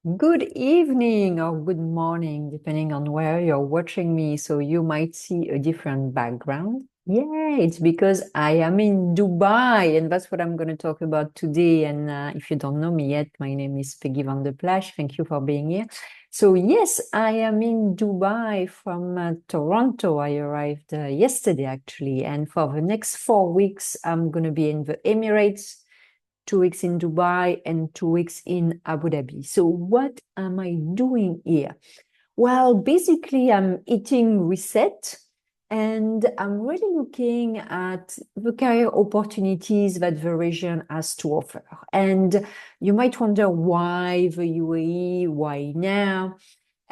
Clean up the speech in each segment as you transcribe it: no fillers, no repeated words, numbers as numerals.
Good evening or good morning, depending on where you're watching me. So you might see a different background. Yeah, it's because I am in Dubai, and that's what I'm going to talk about today. And if you don't know me yet, my name is Peggy van der Plash. Thank you for being here. So yes, I am in Dubai from Toronto. I arrived yesterday, actually. And for the next 4 weeks, I'm going to be in the Emirates, 2 weeks in Dubai, and 2 weeks in Abu Dhabi. So what am I doing here? Well, basically, I'm eating reset and I'm really looking at the career opportunities that the region has to offer. And you might wonder why the UAE, why now?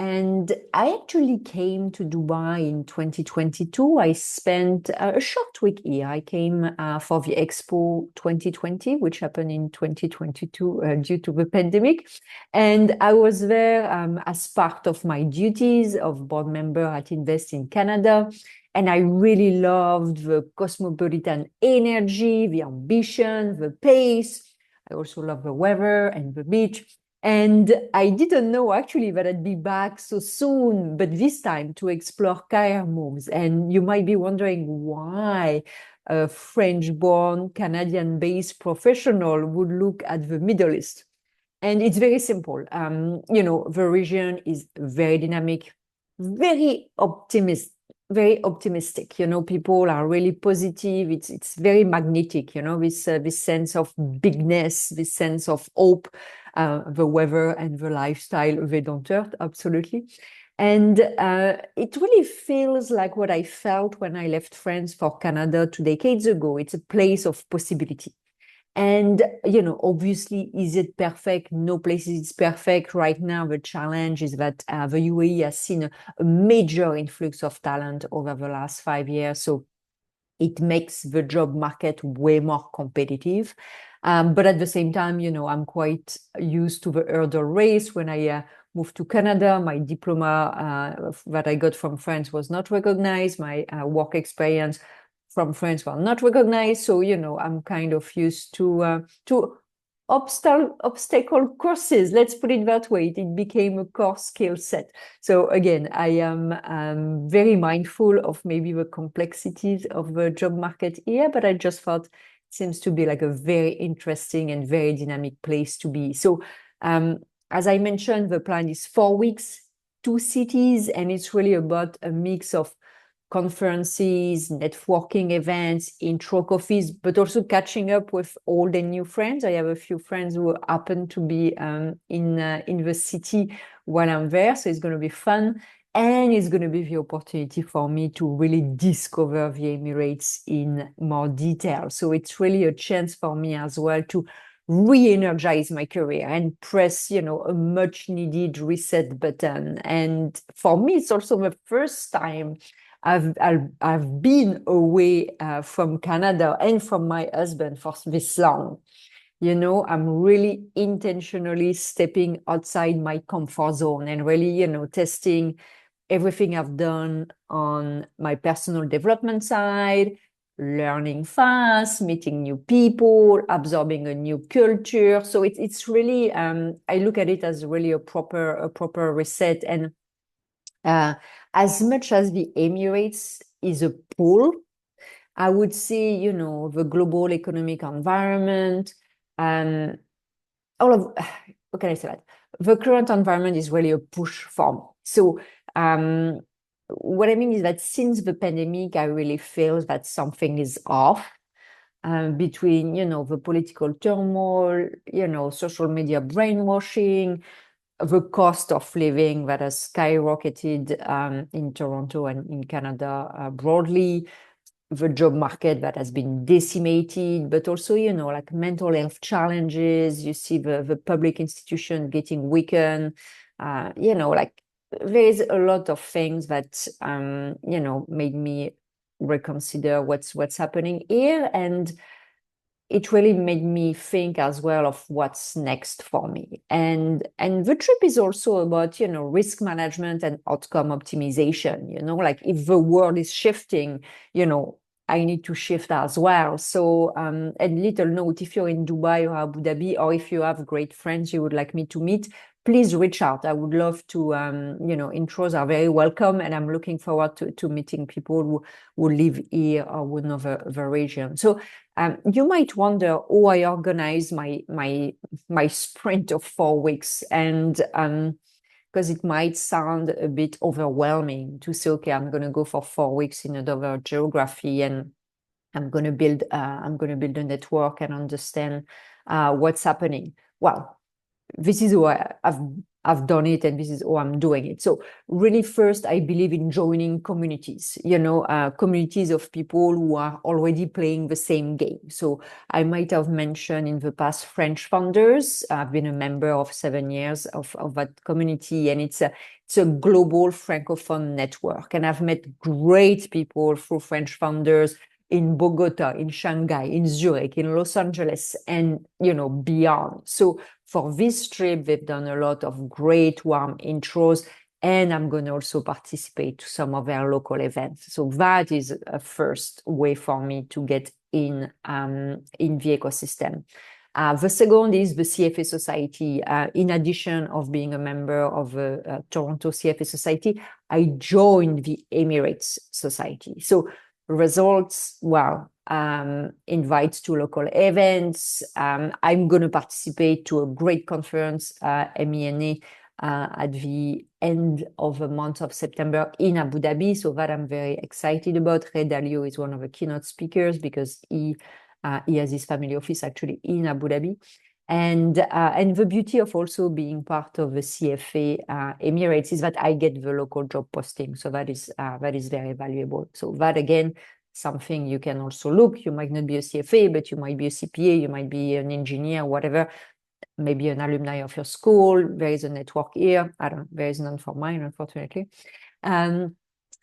And I actually came to Dubai in 2022. I spent a short week here. I came for the Expo 2020, which happened in 2022 due to the pandemic. And I was there as part of my duties of board member at Invest in Canada. And I really loved the cosmopolitan energy, the ambition, the pace. I also love the weather and the beach. And I didn't know actually that I'd be back so soon, but this time to explore career moves. And you might be wondering why a French-born, Canadian-based professional would look at the Middle East. And it's very simple. The region is very dynamic, very very optimistic. People are really positive. It's very magnetic. This sense of bigness, this sense of hope. The weather and the lifestyle, they don't hurt, absolutely. And it really feels like what I felt when I left France for Canada 2 decades ago. It's a place of possibility. And, obviously, is it perfect? No place is perfect. Right now, the challenge is that the UAE has seen a major influx of talent over the last 5 years. So it makes the job market way more competitive. But at the same time, I'm quite used to the hurdle race. When I moved to Canada, my diploma that I got from France was not recognized. My work experience from France were not recognized. So, I'm kind of used to obstacle courses. Let's put it that way. It became a core skill set. So again, I am very mindful of maybe the complexities of the job market here, but I just thought it seems to be like a very interesting and very dynamic place to be. So as I mentioned, the plan is 4 weeks, 2 cities, and it's really about a mix of conferences, networking events, intro coffees, but also catching up with old and new friends. I have a few friends who happen to be in the city while I'm there, so it's going to be fun. And it's going to be the opportunity for me to really discover the Emirates in more detail. So it's really a chance for me as well to re-energize my career and press, a much needed reset button. And for me, it's also the first time I've been away from Canada and from my husband for this long. I'm really intentionally stepping outside my comfort zone and really, testing everything I've done on my personal development side, learning fast, meeting new people, absorbing a new culture. So it's really I look at it as really a proper reset. And as much as the Emirates is a pull, I would say, the global economic environment, and all of, what can I say that? The current environment is really a push for me. So, what I mean is that since the pandemic, I really feel that something is off between, the political turmoil, social media brainwashing, the cost of living that has skyrocketed in Toronto and in Canada broadly, the job market that has been decimated, but also, like mental health challenges. You see the public institution getting weakened. Like there's a lot of things that, made me reconsider what's happening here. And it really made me think as well of what's next for me. And the trip is also about, risk management and outcome optimization, like if the world is shifting, I need to shift as well. So, and little note, if you're in Dubai or Abu Dhabi, or if you have great friends you would like me to meet, please reach out. I would love to, intros are very welcome, and I'm looking forward to meeting people who live here or who know the region. So you might wonder, oh, I organize my sprint of 4 weeks, and because it might sound a bit overwhelming to say, okay, I'm going to go for 4 weeks in another geography, and I'm going to build a network and understand what's happening. Well, this is why I've done it, and this is how I'm doing it. So really, first, I believe in joining communities, communities of people who are already playing the same game. So I might have mentioned in the past FrenchFounders. I've been a member of 7 years of that community, and it's a global Francophone network. And I've met great people through FrenchFounders in Bogota, in Shanghai, in Zurich, in Los Angeles, and beyond. So for this trip, they've done a lot of great warm intros, and I'm going to also participate to some of their local events. So that is a first way for me to get in the ecosystem. The second is the CFA Society. In addition of being a member of the Toronto CFA Society, I joined the Emirates Society. So results, well, invites to local events. I'm going to participate to a great conference, MENA, at the end of the month of September in Abu Dhabi. So that I'm very excited about. Ray Dalio is one of the keynote speakers because he has his family office actually in Abu Dhabi. And the beauty of also being part of the CFA Emirates is that I get the local job posting. So that is very valuable. So that again, something you can also look. You might not be a CFA, but you might be a CPA, you might be an engineer, whatever, maybe an alumni of your school. There is a network here. There is none for mine, unfortunately.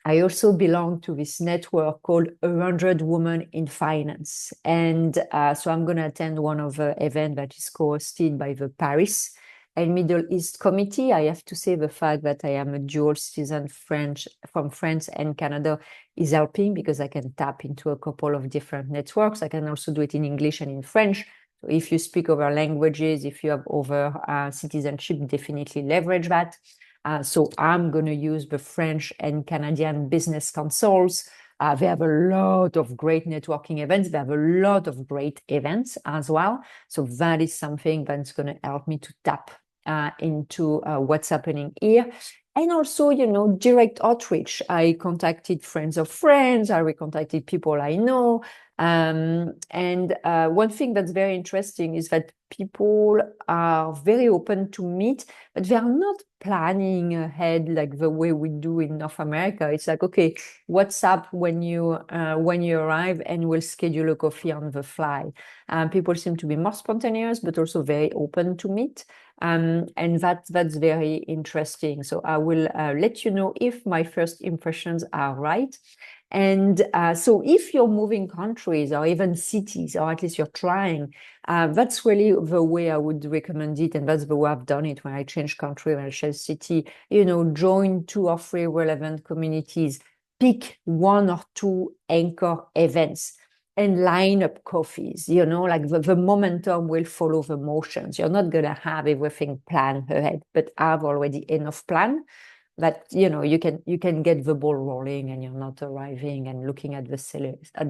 I also belong to this network called 100 Women in Finance. And so I'm going to attend one of the events that is co-hosted by the Paris and Middle East Committee. I have to say the fact that I am a dual citizen from France and Canada is helping because I can tap into a couple of different networks. I can also do it in English and in French. So if you speak other languages, if you have other citizenship, definitely leverage that. So I'm going to use the French and Canadian business councils. They have a lot of great networking events. They have a lot of great events as well. So that is something that's going to help me to tap into what's happening here. And also, direct outreach. I contacted friends of friends. I recontacted people I know. And one thing that's very interesting is that people are very open to meet, but they are not planning ahead like the way we do in North America. It's like, okay, what's up when you arrive, and we'll schedule a coffee on the fly. People seem to be more spontaneous, but also very open to meet. And that's very interesting. So I will let you know if my first impressions are right. And so if you're moving countries or even cities, or at least you're trying, that's really the way I would recommend it. And that's the way I've done it when I change country, when I change city, join 2 or 3 relevant communities, pick 1 or 2 anchor events, and line up coffees, like the momentum will follow the motions. You're not going to have everything planned ahead, but have already enough plan that you can get the ball rolling, and you're not arriving and looking at the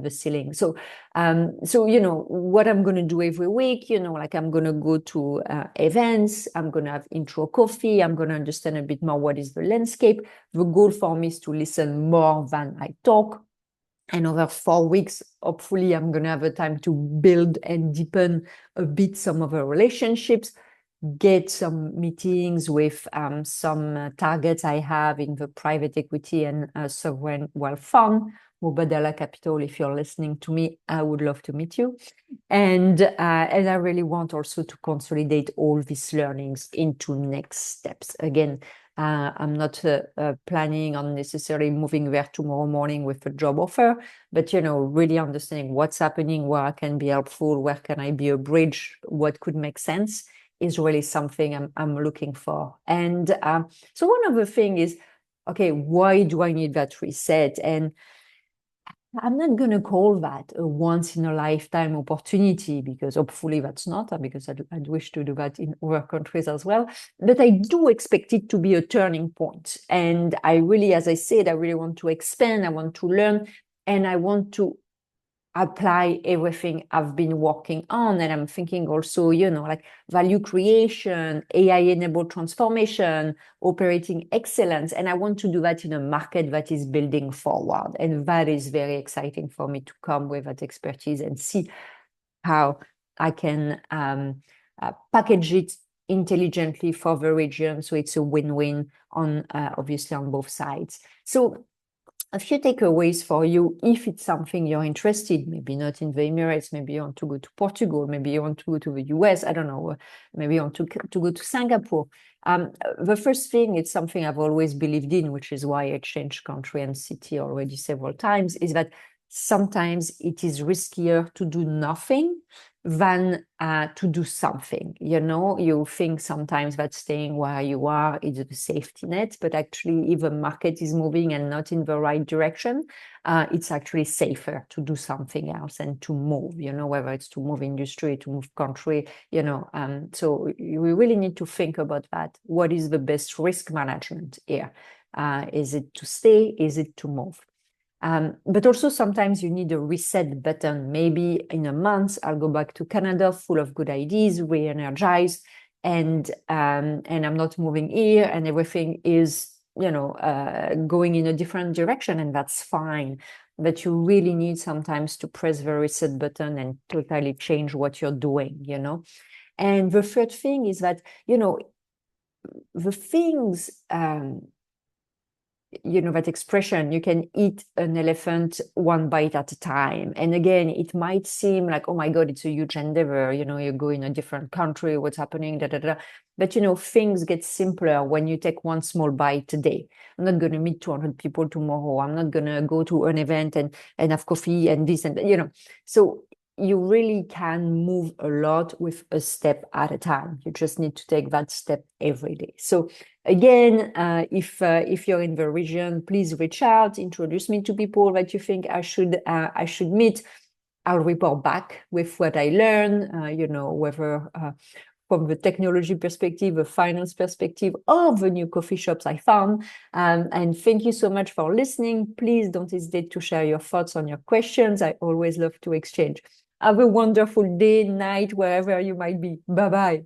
ceiling. So what I'm going to do every week, like I'm going to go to events, I'm going to have intro coffee, I'm going to understand a bit more what is the landscape. The goal for me is to listen more than I talk. And over 4 weeks, hopefully I'm going to have a time to build and deepen a bit some of the relationships, get some meetings with some targets I have in the private equity and sovereign wealth fund. Mubadala Capital, if you're listening to me, I would love to meet you. And I really want also to consolidate all these learnings into next steps. Again, I'm not planning on necessarily moving there tomorrow morning with a job offer, but, really understanding what's happening, where I can be helpful, where can I be a bridge, what could make sense is really something I'm looking for. And so one of the things is, okay, why do I need that reset? And I'm not going to call that a once in a lifetime opportunity, because hopefully that's not, because I'd wish to do that in other countries as well. But I do expect it to be a turning point. And I really, as I said, I really want to expand, I want to learn, and I want to apply everything I've been working on. And I'm thinking also, like value creation, AI-enabled transformation, operating excellence. And I want to do that in a market that is building forward. And that is very exciting for me to come with that expertise and see how I can package it intelligently for the region. So it's a win-win on obviously on both sides. So a few takeaways for you if it's something you're interested, maybe not in the Emirates, maybe you want to go to Portugal, maybe you want to go to the US, I don't know, maybe you want to go to Singapore. The first thing, it's something I've always believed in, which is why I changed country and city already several times, is that sometimes it is riskier to do nothing than to do something. You think sometimes that staying where you are is a safety net, but actually if the market is moving and not in the right direction, it's actually safer to do something else and to move, whether it's to move industry, to move country, so we really need to think about that. What is the best risk management here? Is it to stay? Is it to move? But also sometimes you need a reset button. Maybe in a month, I'll go back to Canada full of good ideas, re-energized, and I'm not moving here, and everything is, going in a different direction, and that's fine. But you really need sometimes to press the reset button and totally change what you're doing, And the third thing is that, the things, that expression, you can eat an elephant one bite at a time. And again, it might seem like, oh my God, it's a huge endeavor. You go in a different country, what's happening, da, da, da. But, things get simpler when you take one small bite today. I'm not going to meet 200 people tomorrow. I'm not going to go to an event and have coffee and this and, so you really can move a lot with a step at a time. You just need to take that step every day. So again, if you're in the region, please reach out, introduce me to people that you think I should meet. I'll report back with what I learn, whether from the technology perspective, the finance perspective, or the new coffee shops I found. And thank you so much for listening. Please don't hesitate to share your thoughts on your questions. I always love to exchange. Have a wonderful day, night, wherever you might be. Bye-bye.